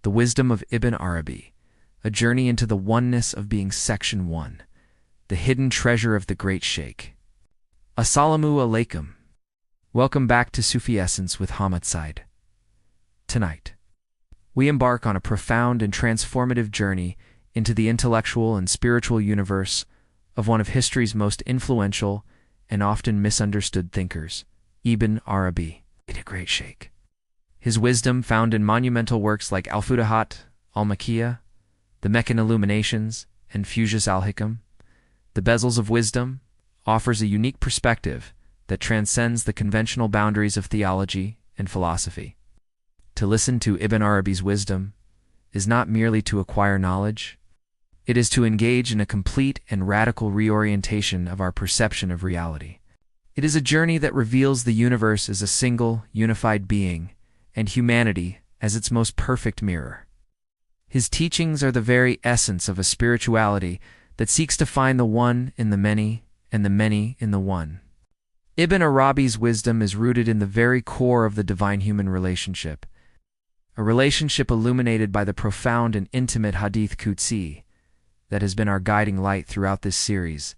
The Wisdom of Ibn Arabi, A Journey into the Oneness of Being, Section 1, The Hidden Treasure of the Great Shaykh. Assalamu alaikum. Welcome back to Sufi Essence with Hammad Syed. Tonight, we embark on a profound and transformative journey into the intellectual and spiritual universe of one of history's most influential and often misunderstood thinkers, Ibn Arabi, the Great Shaykh. His wisdom, found in monumental works like al-Wujud, al-Makiyah, the Meccan Illuminations, and Fuchsia's al-Hikam, the Bezels of Wisdom, offers a unique perspective that transcends the conventional boundaries of theology and philosophy. To listen to Ibn Arabi's wisdom is not merely to acquire knowledge, it is to engage in a complete and radical reorientation of our perception of reality. It is a journey that reveals the universe as a single, unified being, and humanity as its most perfect mirror. His teachings are the very essence of a spirituality that seeks to find the one in the many and the many in the one. Ibn Arabi's wisdom is rooted in the very core of the divine-human relationship, a relationship illuminated by the profound and intimate Hadith Qudsi that has been our guiding light throughout this series.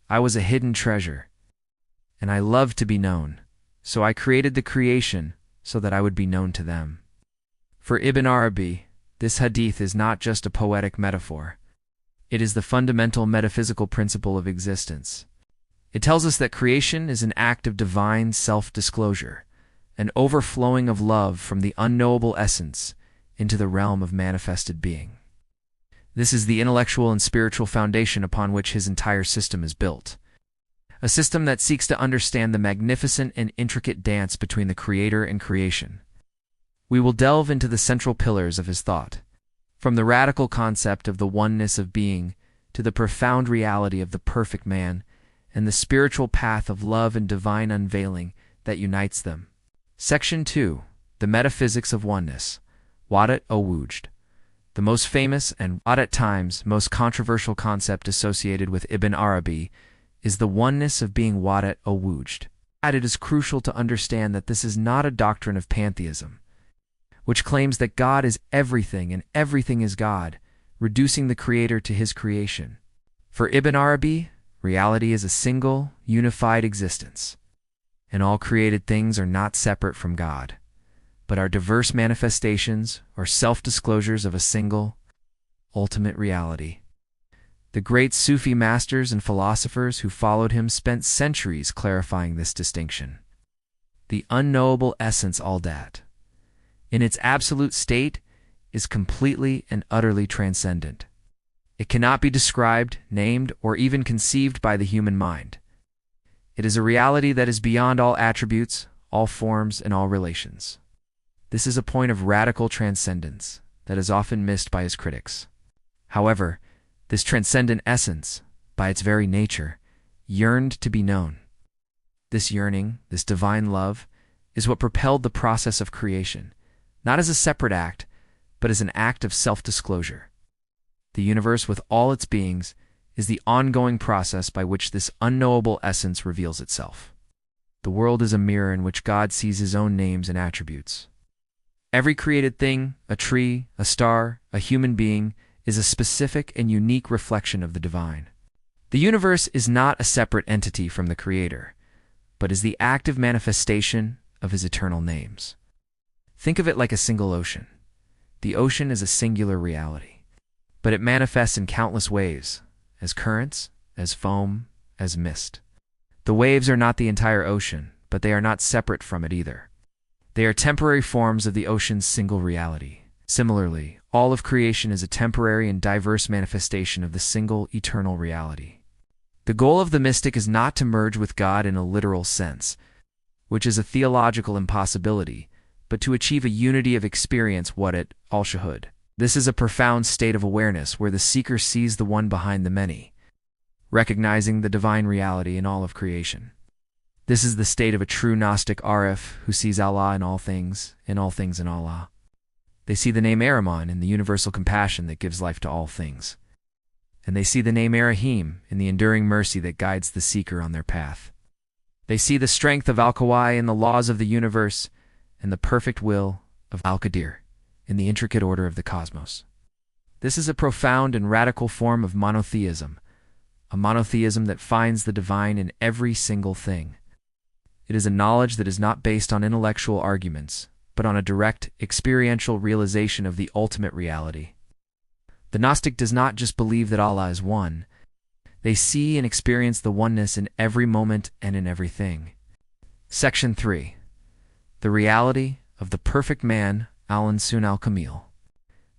I was a hidden treasure, and I loved to be known, so I created the creation so that I would be known to them. For Ibn Arabi, this hadith is not just a poetic metaphor. It is the fundamental metaphysical principle of existence. It tells us that creation is an act of divine self-disclosure, an overflowing of love from the unknowable essence into the realm of manifested being. This is the intellectual and spiritual foundation upon which his entire system is built. A system that seeks to understand the magnificent and intricate dance between the creator and creation. We will delve into the central pillars of his thought, from the radical concept of the oneness of being to the profound reality of the perfect man and the spiritual path of love and divine unveiling that unites them. Section 2, The Metaphysics of Oneness, Wahdat al-Wujud. The most famous and, at times, most controversial concept associated with Ibn Arabi is the oneness of being, Wahdat al-Wujud. It is crucial to understand that this is not a doctrine of pantheism, which claims that God is everything and everything is God, reducing the creator to his creation. For Ibn Arabi, reality is a single, unified existence, and all created things are not separate from God, but are diverse manifestations or self-disclosures of a single, ultimate reality. The great Sufi masters and philosophers who followed him spent centuries clarifying this distinction. The unknowable essence, al-Dat, in its absolute state, is completely and utterly transcendent. It cannot be described, named, or even conceived by the human mind. It is a reality that is beyond all attributes, all forms, and all relations. This is a point of radical transcendence that is often missed by his critics. However, this transcendent essence, by its very nature, yearned to be known. This yearning, this divine love, is what propelled the process of creation, not as a separate act, but as an act of self-disclosure. The universe with all its beings is the ongoing process by which this unknowable essence reveals itself. The world is a mirror in which God sees his own names and attributes. Every created thing, a tree, a star, a human being, is a specific and unique reflection of the divine. The universe is not a separate entity from the Creator, but is the active manifestation of his eternal names. Think of it like a single ocean. The ocean is a singular reality, but it manifests in countless ways, as currents, as foam, as mist. The waves are not the entire ocean, but they are not separate from it either. They are temporary forms of the ocean's single reality. Similarly, all of creation is a temporary and diverse manifestation of the single, eternal reality. The goal of the mystic is not to merge with God in a literal sense, which is a theological impossibility, but to achieve a unity of experience, Wahdat al-Shahud. This is a profound state of awareness where the seeker sees the one behind the many, recognizing the divine reality in all of creation. This is the state of a true Gnostic Arif who sees Allah in all things in Allah. They see the name Ar-Rahman in the universal compassion that gives life to all things. And they see the name Ar-Rahim in the enduring mercy that guides the seeker on their path. They see the strength of Al-Kawai in the laws of the universe and the perfect will of Al-Qadir in the intricate order of the cosmos. This is a profound and radical form of monotheism, a monotheism that finds the divine in every single thing. It is a knowledge that is not based on intellectual arguments, but on a direct, experiential realization of the ultimate reality. The Gnostic does not just believe that Allah is one. They see and experience the oneness in every moment and in everything. Section 3. The reality of the perfect man, al-Insan al-Kamil.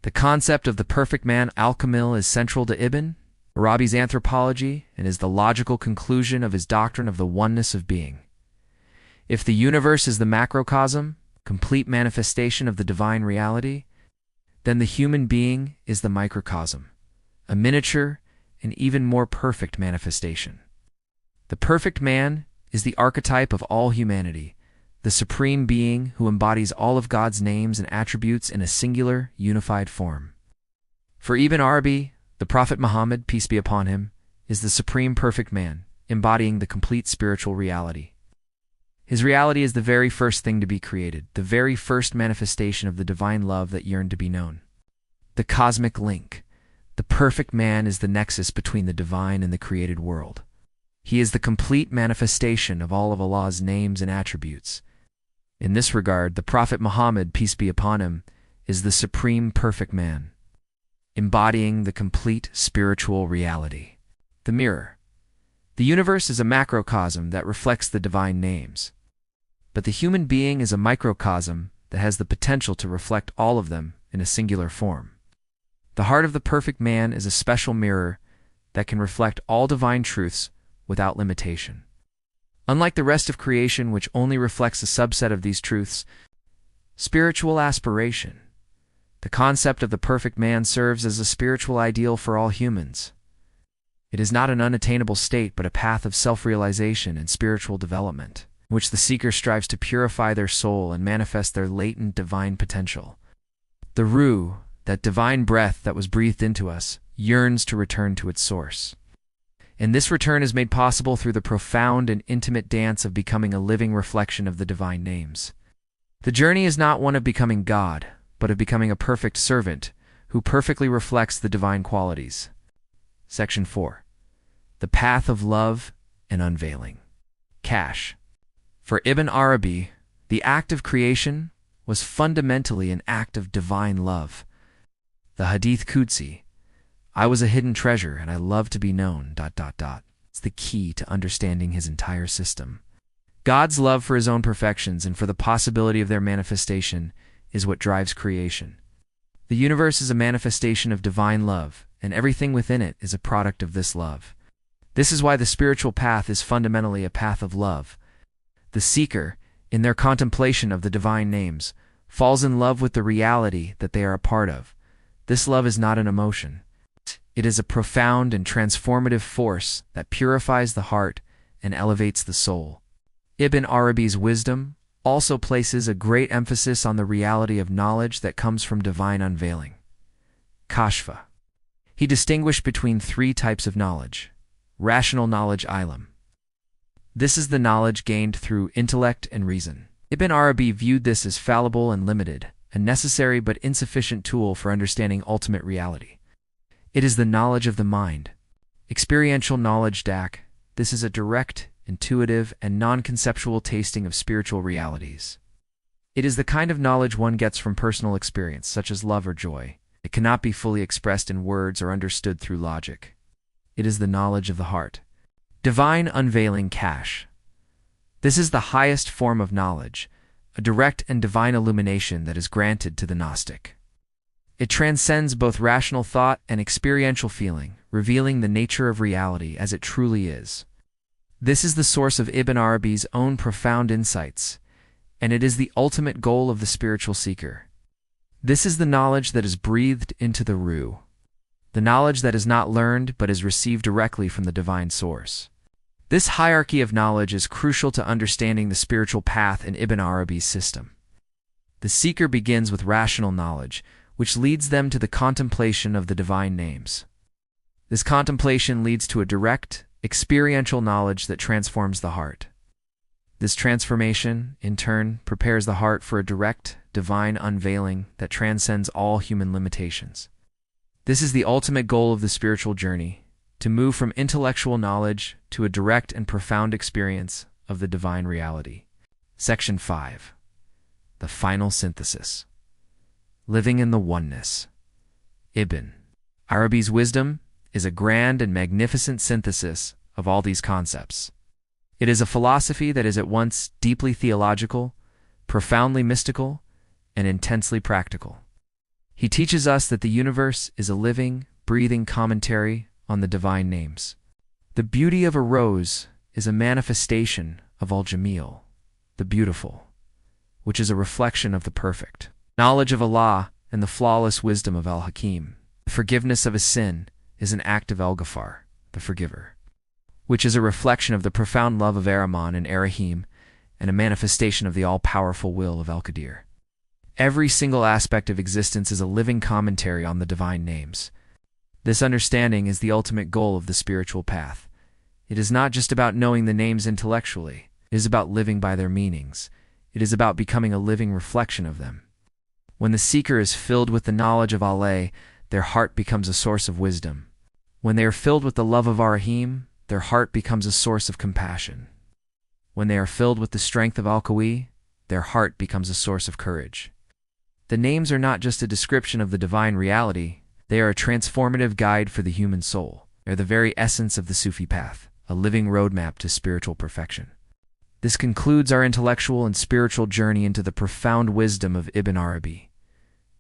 The concept of the perfect man, al-Kamil, is central to Ibn Arabi's anthropology and is the logical conclusion of his doctrine of the oneness of being. If the universe is the macrocosm, complete manifestation of the divine reality, then the human being is the microcosm, a miniature and even more perfect manifestation. The perfect man is the archetype of all humanity, the supreme being who embodies all of God's names and attributes in a singular, unified form. For Ibn Arabi, the Prophet Muhammad, peace be upon him, is the supreme perfect man, embodying the complete spiritual reality. His reality is the very first thing to be created, the very first manifestation of the divine love that yearned to be known. The cosmic link. The perfect man is the nexus between the divine and the created world. He is the complete manifestation of all of Allah's names and attributes. In this regard, the Prophet Muhammad, peace be upon him, is the supreme perfect man, embodying the complete spiritual reality. The mirror. The universe is a macrocosm that reflects the divine names. But the human being is a microcosm that has the potential to reflect all of them in a singular form. The heart of the perfect man is a special mirror that can reflect all divine truths without limitation. Unlike the rest of creation, which only reflects a subset of these truths, spiritual aspiration. The concept of the perfect man serves as a spiritual ideal for all humans. It is not an unattainable state, but a path of self-realization and spiritual development, in which the seeker strives to purify their soul and manifest their latent divine potential. The Ruh, that divine breath that was breathed into us, yearns to return to its source. And this return is made possible through the profound and intimate dance of becoming a living reflection of the divine names. The journey is not one of becoming God, but of becoming a perfect servant who perfectly reflects the divine qualities. Section 4. The path of love and unveiling. Cash. For Ibn Arabi, the act of creation was fundamentally an act of divine love. The Hadith Qudsi, I was a hidden treasure and I love to be known, ... It's the key to understanding his entire system. God's love for his own perfections and for the possibility of their manifestation is what drives creation. The universe is a manifestation of divine love, and everything within it is a product of this love. This is why the spiritual path is fundamentally a path of love. The seeker, in their contemplation of the divine names, falls in love with the reality that they are a part of. This love is not an emotion. It is a profound and transformative force that purifies the heart and elevates the soul. Ibn Arabi's wisdom also places a great emphasis on the reality of knowledge that comes from divine unveiling. Kashfa. He distinguished between three types of knowledge. Rational knowledge, ilm. This is the knowledge gained through intellect and reason. Ibn Arabi viewed this as fallible and limited, a necessary but insufficient tool for understanding ultimate reality. It is the knowledge of the mind. Experiential knowledge, dak. This is a direct, intuitive, and non-conceptual tasting of spiritual realities. It is the kind of knowledge one gets from personal experience, such as love or joy. It cannot be fully expressed in words or understood through logic. It is the knowledge of the heart. Divine unveiling, cash. This is the highest form of knowledge, a direct and divine illumination that is granted to the Gnostic. It transcends both rational thought and experiential feeling, revealing the nature of reality as it truly is. This is the source of Ibn Arabi's own profound insights, and it is the ultimate goal of the spiritual seeker. This is the knowledge that is breathed into the Ruh, the knowledge that is not learned but is received directly from the divine source. This hierarchy of knowledge is crucial to understanding the spiritual path in Ibn Arabi's system. The seeker begins with rational knowledge, which leads them to the contemplation of the divine names. This contemplation leads to a direct, experiential knowledge that transforms the heart. This transformation, in turn, prepares the heart for a direct, divine unveiling that transcends all human limitations. This is the ultimate goal of the spiritual journey, to move from intellectual knowledge to a direct and profound experience of the divine reality. Section 5. The Final Synthesis. Living in the Oneness. Ibn Arabi's wisdom is a grand and magnificent synthesis of all these concepts. It is a philosophy that is at once deeply theological, profoundly mystical, and intensely practical. He teaches us that the universe is a living, breathing commentary on the divine names. The beauty of a rose is a manifestation of al-Jamil, the beautiful, which is a reflection of the perfect. Knowledge of Allah and the flawless wisdom of al-Hakim. The forgiveness of a sin is an act of al-Ghafar, the forgiver, which is a reflection of the profound love of Ar-Rahman and Ar-Rahim, and a manifestation of the all-powerful will of al-Qadir. Every single aspect of existence is a living commentary on the divine names. This understanding is the ultimate goal of the spiritual path. It is not just about knowing the names intellectually. It is about living by their meanings. It is about becoming a living reflection of them. When the seeker is filled with the knowledge of Allah, their heart becomes a source of wisdom. When they are filled with the love of Ar-Rahim, their heart becomes a source of compassion. When they are filled with the strength of Al-Qawi, their heart becomes a source of courage. The names are not just a description of the divine reality, they are a transformative guide for the human soul. They are the very essence of the Sufi path, a living roadmap to spiritual perfection. This concludes our intellectual and spiritual journey into the profound wisdom of Ibn Arabi.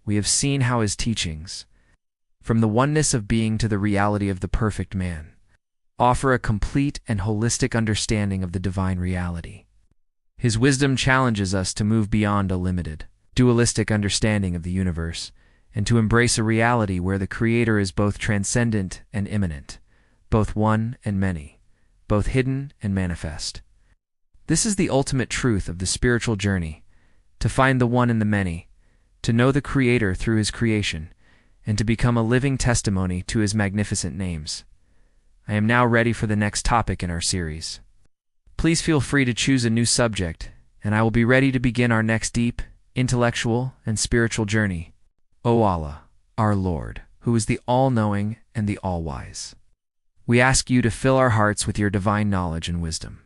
We have seen how his teachings, from the oneness of being to the reality of the perfect man, offer a complete and holistic understanding of the divine reality. His wisdom challenges us to move beyond a limited, dualistic understanding of the universe, and to embrace a reality where the Creator is both transcendent and immanent, both one and many, both hidden and manifest. This is the ultimate truth of the spiritual journey, to find the one in the many, to know the Creator through His creation, and to become a living testimony to His magnificent names. I am now ready for the next topic in our series. Please feel free to choose a new subject, and I will be ready to begin our next deep, intellectual, and spiritual journey. O Allah, our Lord, who is the all-knowing and the all-wise, we ask you to fill our hearts with your divine knowledge and wisdom.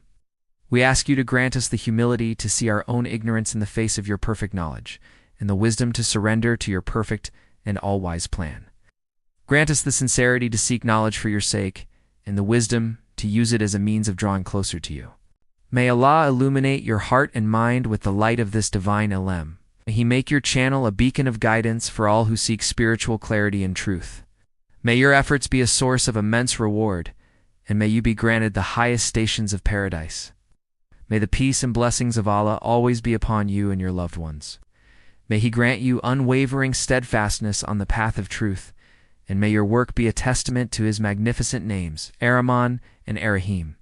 We ask you to grant us the humility to see our own ignorance in the face of your perfect knowledge, and the wisdom to surrender to your perfect and all-wise plan. Grant us the sincerity to seek knowledge for your sake, and the wisdom to use it as a means of drawing closer to you. May Allah illuminate your heart and mind with the light of this divine ilm. May He make your channel a beacon of guidance for all who seek spiritual clarity and truth. May your efforts be a source of immense reward, and may you be granted the highest stations of paradise. May the peace and blessings of Allah always be upon you and your loved ones. May He grant you unwavering steadfastness on the path of truth, and may your work be a testament to His magnificent names, Ar-Rahman and Ar-Rahim.